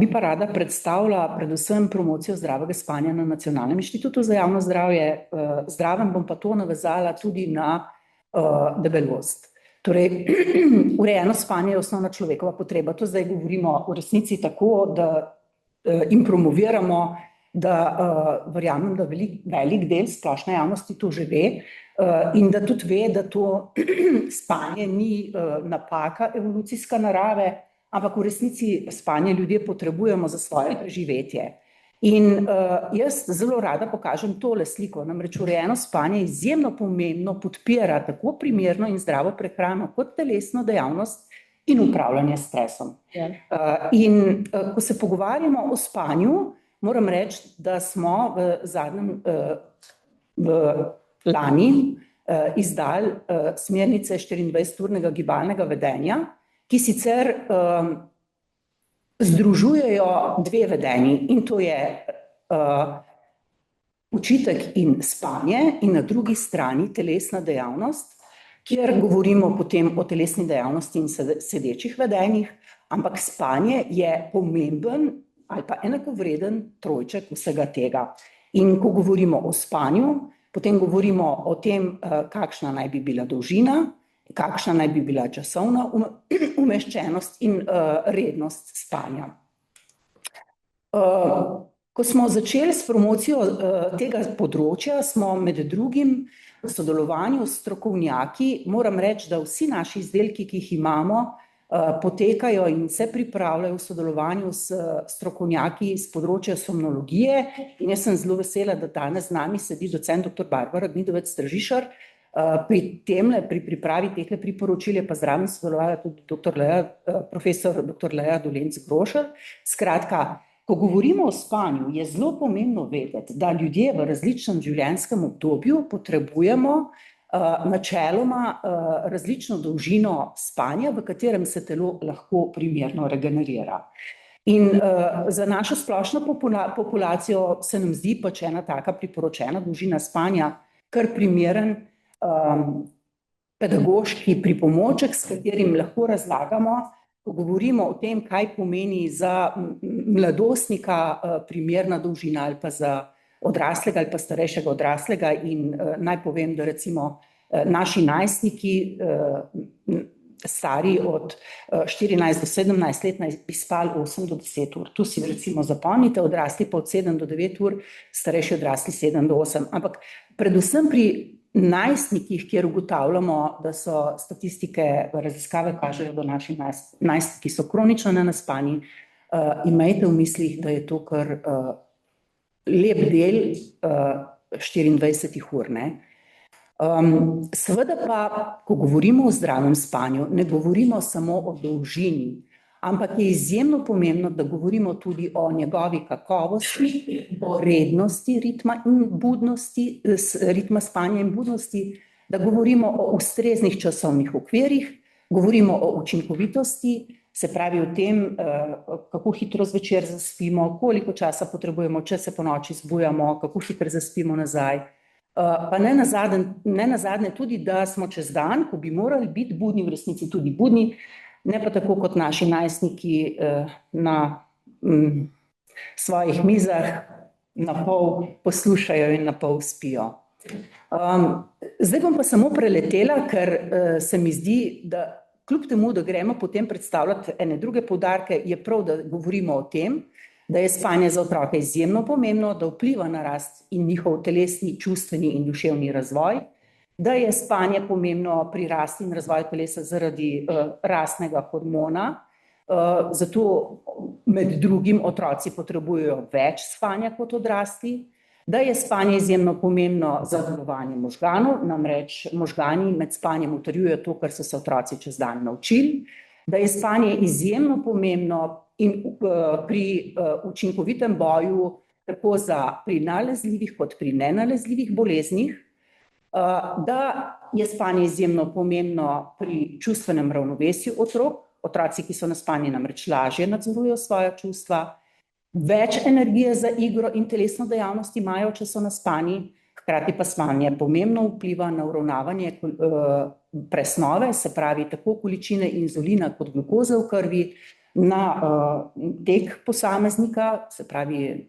Bi pa rada predstavila predvsem promocijo zdravega spanja na Nacionalnem inštitutu za javno zdravje. Zraven bom pa to navezala tudi na debelost. Torej, urejeno spanje je osnovna človekova potreba. To zdaj govorimo v resnici tako, da in promoviramo, da verjamem, da velik del splošne javnosti to že ve in da tudi ve, da to spanje ni napaka evolucijska narave, ampak v resnici spanje ljudje potrebujemo za svoje preživetje. In jaz zelo rada pokažem tole sliko, namreč urejeno spanje izjemno pomembno podpira tako primerno in zdravo prehrano kot telesno dejavnost in upravljanje s stresom. In ko se pogovarjamo o spanju, moram reči, da smo lani izdali smernice 24-urnega gibalnega vedenja, ki sicer združujejo dve vedenji, in to je učitek in spanje in na drugi strani telesna dejavnost, kjer govorimo potem o telesni dejavnosti in sedečih vedenjih, ampak spanje je pomemben ali pa enakovreden trojček vsega tega. In ko govorimo o spanju, potem govorimo o tem, kakšna naj bi bila dolžina, kakšna naj bi bila časovna umeščenost in rednost spanja. Ko smo začeli s promocijo tega področja, smo med drugim v sodelovanju s strokovnjaki, moram reči, da vsi naši izdelki, ki jih imamo, potekajo in se pripravljajo v sodelovanju s strokovnjaki z področja somnologije, in jaz sem zelo vesela, da danes z nami sedi docent dr. Barbara Gnidovec-Tržišar. Pri pripravi teh priporočil je pa zraven sodelovala tudi profesor dr. Lea Dolenc-Grošelj. Skratka, ko govorimo o spanju, je zelo pomembno vedeti, da ljudje v različnem življenjskem obdobju potrebujemo načeloma različno dolžino spanja, v katerem se telo lahko primerno regenerira. In za našo splošno populacijo se nam zdi pač ena taka priporočena dolžina spanja kar primeren pedagoški pripomoček, s katerim lahko razlagamo, ko govorimo o tem, kaj pomeni za mladostnika primerna dolžina ali pa za odraslega ali pa starejšega odraslega. In naj povem, da recimo naši najstniki, stari od 14 do 17 let, naj bi spali 8 do 10 ur. Tu si recimo zapomnite, odrasli pa od 7 do 9 ur, starejši odrasli 7 do 8. Ampak predvsem pri najstnikih, kjer ugotavljamo, da so statistike, raziskave kažejo, da naši najstniki so kronično nenaspani, imejte v mislih, da je to kar lep del 24 ur. Seveda pa, ko govorimo o zdravem spanju, ne govorimo samo o dolžini, ampak je izjemno pomembno, da govorimo tudi o njegovi kakovosti, o rednosti ritma in budnosti, ritma spanja in budnosti, da govorimo o ustreznih časovnih okvirih, govorimo o učinkovitosti, se pravi o tem, kako hitro zvečer zaspimo, koliko časa potrebujemo, če se ponoči zbujamo, kako hitro zaspimo nazaj. Pa ne nazadnje tudi, da smo čez dan, ko bi morali biti budni, v resnici tudi budni, ne pa tako kot naši najstniki na svojih mizah na pol poslušajo in na pol spijo. Zdaj bom pa samo preletela, ker se mi zdi, da kljub temu, da gremo potem predstavljati ene druge poudarke, je prav, da govorimo o tem, da je spanje za otroke izjemno pomembno, da vpliva na rast in njihov telesni, čustveni in duševni razvoj, da je spanje pomembno pri rasti in razvoju telesa zaradi rastnega hormona, zato med drugim otroci potrebujejo več spanja kot odrasli, da je spanje izjemno pomembno za delovanje možganov, namreč možgani med spanjem utrjujejo to, kar so se otroci čez dan naučili, da je spanje izjemno pomembno in pri učinkovitem boju tako pri nalezljivih kot pri nenalezljivih boleznih, da je spanje izjemno pomembno pri čustvenem ravnovesju otrok. Otroci, ki so naspani, namreč lažje nadzorujejo svoja čustva, več energije za igro in telesno dejavnost imajo, če so naspani, hkrati pa spanje pomembno vpliva na uravnavanje presnove, se pravi tako količine inzulina kot glukoze v krvi, na tek posameznika, se pravi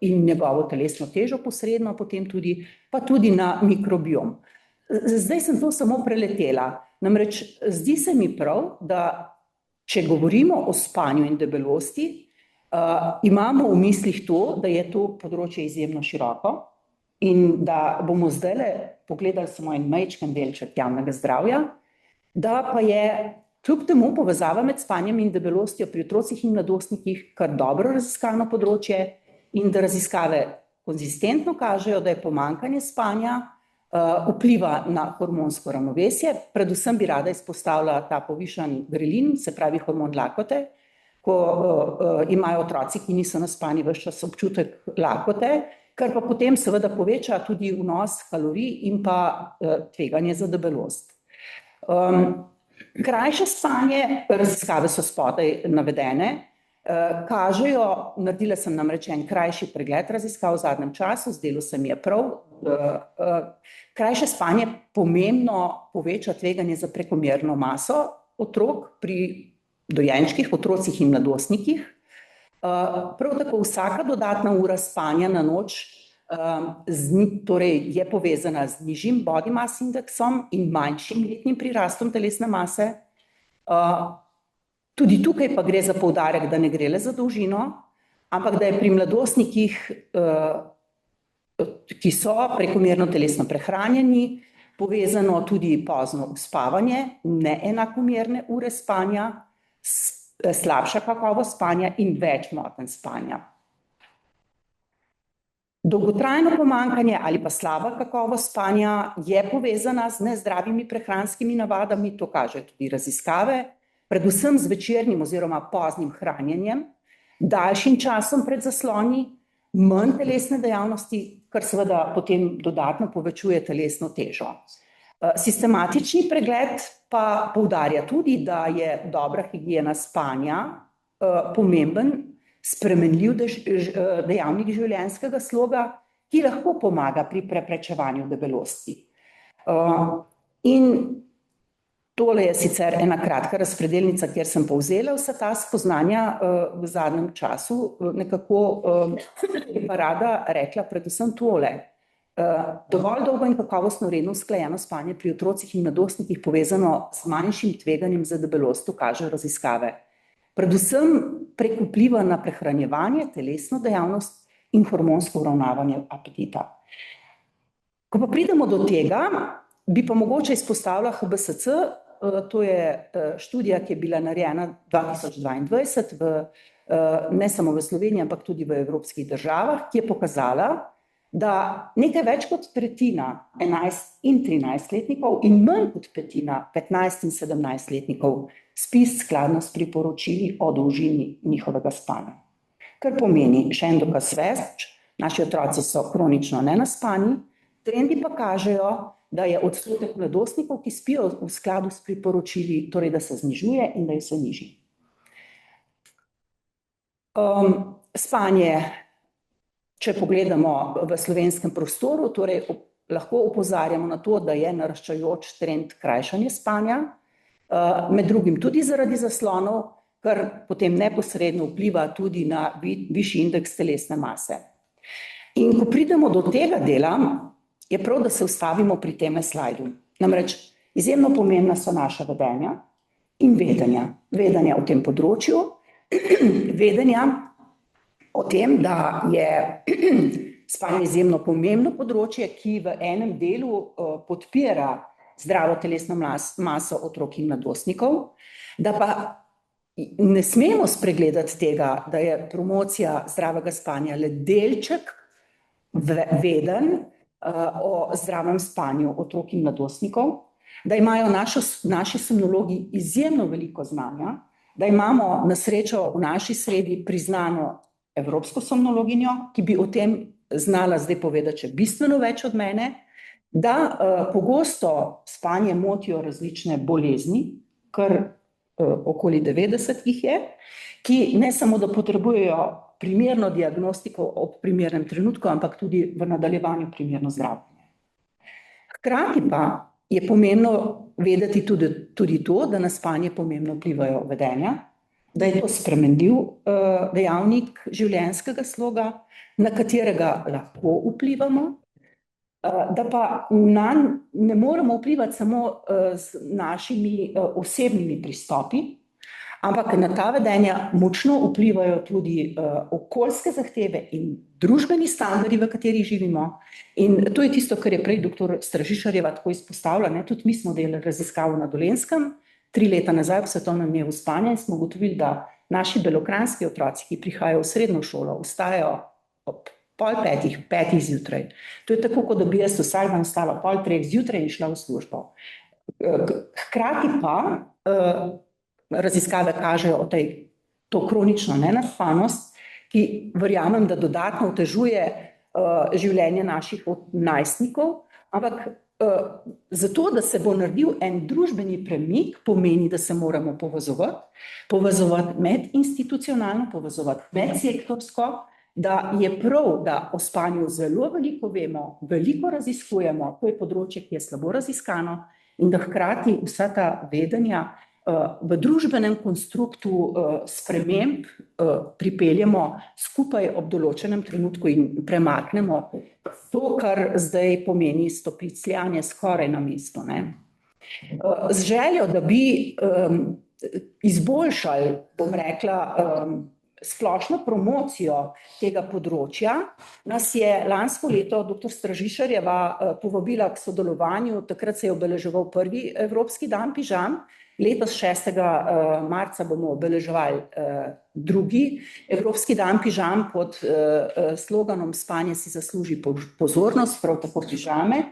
njegovo telesno težo posredno, potem tudi, pa tudi na mikrobiom. Zdaj sem to samo preletela, namreč zdi se mi prav, da če govorimo o spanju in debelosti, imamo v mislih to, da je to področje izjemno široko in da bomo zdajle pogledali samo en majčken delček javnega zdravja, da pa je kljub temu povezava med spanjem in debelostjo pri otrocih in mladostnikih kar dobro raziskano področje in da raziskave konzistentno kažejo, da je pomanjkanje spanja vpliva na hormonsko ravnovesje. Predvsem bi rada izpostavila ta povišan grelin, se pravi hormon lakote, ko imajo otroci, ki niso naspani, ves čas občutek lakote, kar pa potem seveda poveča tudi vnos kalorij in pa tveganje za debelost. Krajše spanje, raziskave so spodaj navedene, kažejo, naredila sem namreč en krajši pregled raziskav v zadnjem času, zdelo se mi je prav, krajše spanje pomembno poveča tveganje za prekomerno maso otrok pri dojenčkih, otrocih in mladostnikih. Prav tako vsaka dodatna ura spanja na noč torej je povezana z nižjim body mass indeksom in manjšim letnim prirastom telesne mase. Tudi tukaj pa gre za poudarek, da ne gre le za dolžino, ampak da je pri mladostnikih, ki so prekomerno telesno prehranjeni, povezano tudi pozno uspavanje, neenakomerne ure spanja, slabša kakovost spanja in več motenj spanja. Dolgotrajno pomanjkanje ali pa slaba kakovost spanja je povezana z nezdravimi prehranskimi navadami, to kažejo tudi raziskave, predvsem z večernim oziroma poznim hranjenjem, daljšim časom pred zasloni, manj telesne dejavnosti, kar seveda potem dodatno povečuje telesno težo. Sistematični pregled pa poudarja tudi, da je dobra higiena spanja pomemben, spremenljiv dejavnik življenjskega sloga, ki lahko pomaga pri preprečevanju debelosti. In tole je sicer ena kratka razpredelnica, kjer sem povzela vsa ta spoznanja v zadnjem času, nekako pa rada rekla predvsem tole. Dovolj dolgo in kakovostno redno usklajeno spanje pri otrocih in mladostnikih povezano s manjšim tveganjem za debelost, kažejo raziskave. Predvsem prek vpliva na prehranjevanje, telesno dejavnost in hormonsko uravnavanje apetita. Ko pa pridemo do tega, bi pa mogoče izpostavila HBSC, to je študija, ki je bila narejena 2022, ne samo v Sloveniji, ampak tudi v evropskih državah, ki je pokazala, da nekaj več kot tretjina 11- in 13-letnikov in manj kot petina 15- in 17-letnikov spi skladno s priporočili o dolžini njihovega spanja. Kar pomeni, še en dokaz več, naši otroci so kronično nenaspani, trendi pa kažejo, da je odstotek mladostnikov, ki spijo v skladu s priporočili, torej da se znižuje in da je vse nižji. Spanje, če pogledamo v slovenskem prostoru, torej lahko opozarjamo na to, da je naraščajoč trend krajšanja spanja, med drugim tudi zaradi zaslonov, kar potem neposredno vpliva tudi na višji indeks telesne mase. In ko pridemo do tega dela, je prav, da se ustavimo pri tem slajdu. Namreč izjemno pomembna so naša vedenja in vedenja. Vedenja o tem področju, vedenja o tem, da je spanje izjemno pomembno področje, ki v enem delu podpira zdravo telesno maso otrok in mladostnikov, da pa ne smemo spregledati tega, da je promocija zdravega spanja le delček vedenj o zdravem spanju otrok in mladostnikov, da imajo naši somnologi izjemno veliko znanja, da imamo na srečo v naši sredi priznano evropsko somnologinjo, ki bi o tem znala zdaj povedati še bistveno več od mene, da pogosto spanje motijo različne bolezni, kar okoli 90 jih je, ki ne samo, da potrebujejo primerno diagnostiko ob primernem trenutku, ampak tudi v nadaljevanju primerno zdravljenje. Hkrati pa je pomembno vedeti tudi to, da na spanje pomembno vplivajo vedenja, da je to spremenljiv dejavnik življenjskega sloga, na katerega lahko vplivamo, da pa nanj ne moremo vplivati samo z našimi osebnimi pristopi, ampak na ta vedenja močno vplivajo tudi okoljske zahteve in družbeni standardi, v katerih živimo. In to je tisto, kar je prej doktor Stražišarjeva tako izpostavila, ne? Tudi mi smo delali raziskavo na Dolenjskem 3 leta nazaj v svetovnem dnevu spanja in smo ugotovili, da naši belokranjski otroci, ki prihajajo v srednjo šolo, vstajajo ob 4:30, 5 zjutraj. To je tako, kot da bi jaz vsak dan vstala 2:30 zjutraj in šla v službo. Hkrati pa raziskave kažejo to kronično nenaspanost, ki verjamem, da dodatno otežuje življenje naših najstnikov, ampak zato, da se bo naredil en družbeni premik, pomeni, da se moramo povezovati medinstitucionalno, povezovati medsektorsko, da je prav, da o spanju zelo veliko vemo, veliko raziskujemo, to je področje, ki je slabo raziskano, in da hkrati vsa ta vedenja v družbenem konstruktu sprememb pripeljemo skupaj ob določenem trenutku in premaknemo to, kar zdaj pomeni stopicljanje skoraj na mesto, ne. Z željo, da bi izboljšali, bom rekla, splošno promocijo tega področja, nas je lansko leto doktor Stražišarjeva povabila k sodelovanju, takrat se je obeleževal prvi Evropski dan pižam, letos 6. marca bomo obeleževali drugi Evropski dan pižam pod sloganom Spanje si zasluži pozornost, prav tako pižame.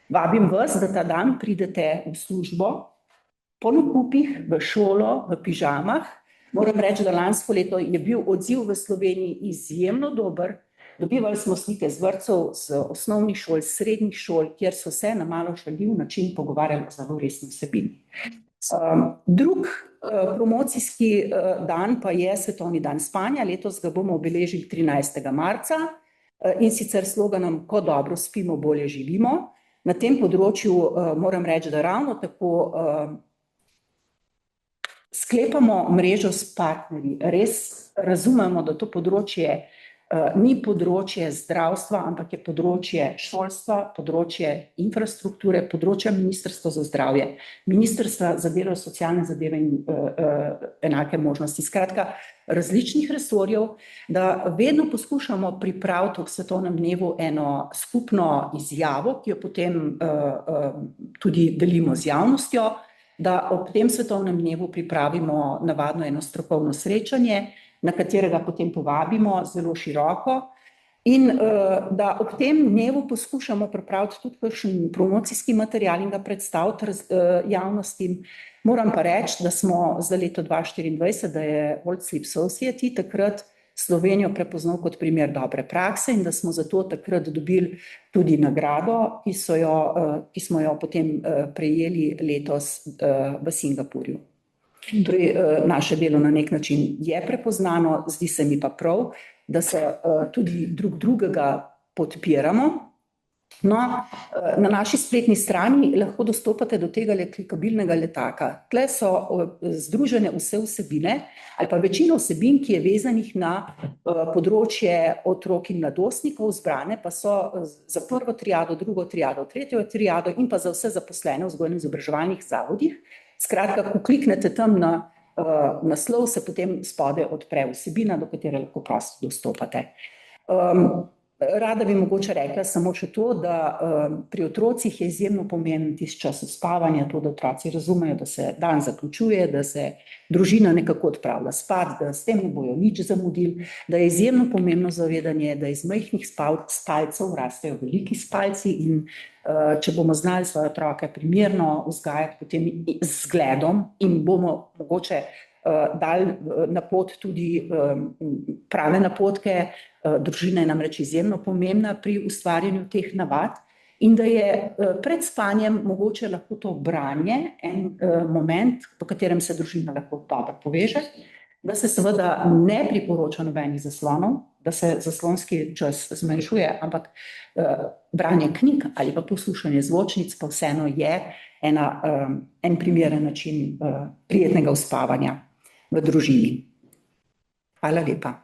Vabim vas, da ta dan pridete v službo, po nakupih, v šolo, v pižamah. Moram reči, da lansko leto je bil odziv v Sloveniji izjemno dober. Dobivali smo slike z vrtcev, z osnovnih šol, srednjih šol, kjer so se na malo šaljiv način pogovarjali o zelo resni vsebini. Drug promocijski dan pa je Svetovni dan spanja, letos ga bomo obeležili 13. marca in sicer sloganom Ko dobro spimo, bolje živimo. Na tem področju moram reči, da ravno tako sklepamo mrežo s partnerji, res razumemo, da to področje ni področje zdravstva, ampak je področje šolstva, področje infrastrukture, področje Ministrstva za zdravje, Ministrstva za delo, socialne zadeve in enake možnosti. Skratka, različnih resorjev, da vedno poskušamo pripraviti ob svetovnem dnevu eno skupno izjavo, ki jo potem tudi delimo z javnostjo, da ob tem svetovnem dnevu pripravimo navadno eno strokovno srečanje, na katerega potem povabimo zelo široko in da ob tem dnevu poskušamo pripraviti tudi kakšen promocijski material in ga predstaviti javnosti. Moram pa reči, da smo za leto 2024, da je World Sleep Society takrat Slovenijo prepoznal kot primer dobre prakse in da smo zato takrat dobili tudi nagrado, ki smo jo potem prejeli letos v Singapurju. Torej, naše delo na nek način je prepoznano, zdi se mi pa prav, da se tudi drug drugega podpiramo. No, na naši spletni strani lahko dostopate do tega klikabilnega letaka. Tle so združene vse vsebine ali pa večina vsebin, ki je vezanih na področje otrok in mladostnikov, zbrane pa so za prvo triado, drugo triado, tretjo triado in pa za vse zaposlene v vzgojno-izobraževalnih zavodih. Skratka, ko kliknete tam na naslov, se potem spodaj odpre vsebina, do katere lahko prosto dostopate. Rada bi mogoče rekla samo še to, da pri otrocih je izjemno pomemben tisti čas uspavanja, to, da otroci razumejo, da se dan zaključuje, da se družina nekako odpravlja spat, da s tem ne bojo nič zamudili, da je izjemno pomembno zavedanje, da iz majhnih spalcev rastejo veliki spalci in če bomo znali svoje otroke primerno vzgajati potem z zgledom in bomo mogoče dali na pot tudi prave napotke, družina je namreč izjemno pomembna pri ustvarjanju teh navad in da je pred spanjem mogoče lahko to branje en moment, po katerem se družina lahko dobro poveže, da se seveda ne priporoča nobenih zaslonov, da se zaslonski čas zmanjšuje, ampak branje knjig ali pa poslušanje zvočnic pa vseeno je en primeren način prijetnega uspavanja. v družini. Hvala lepa.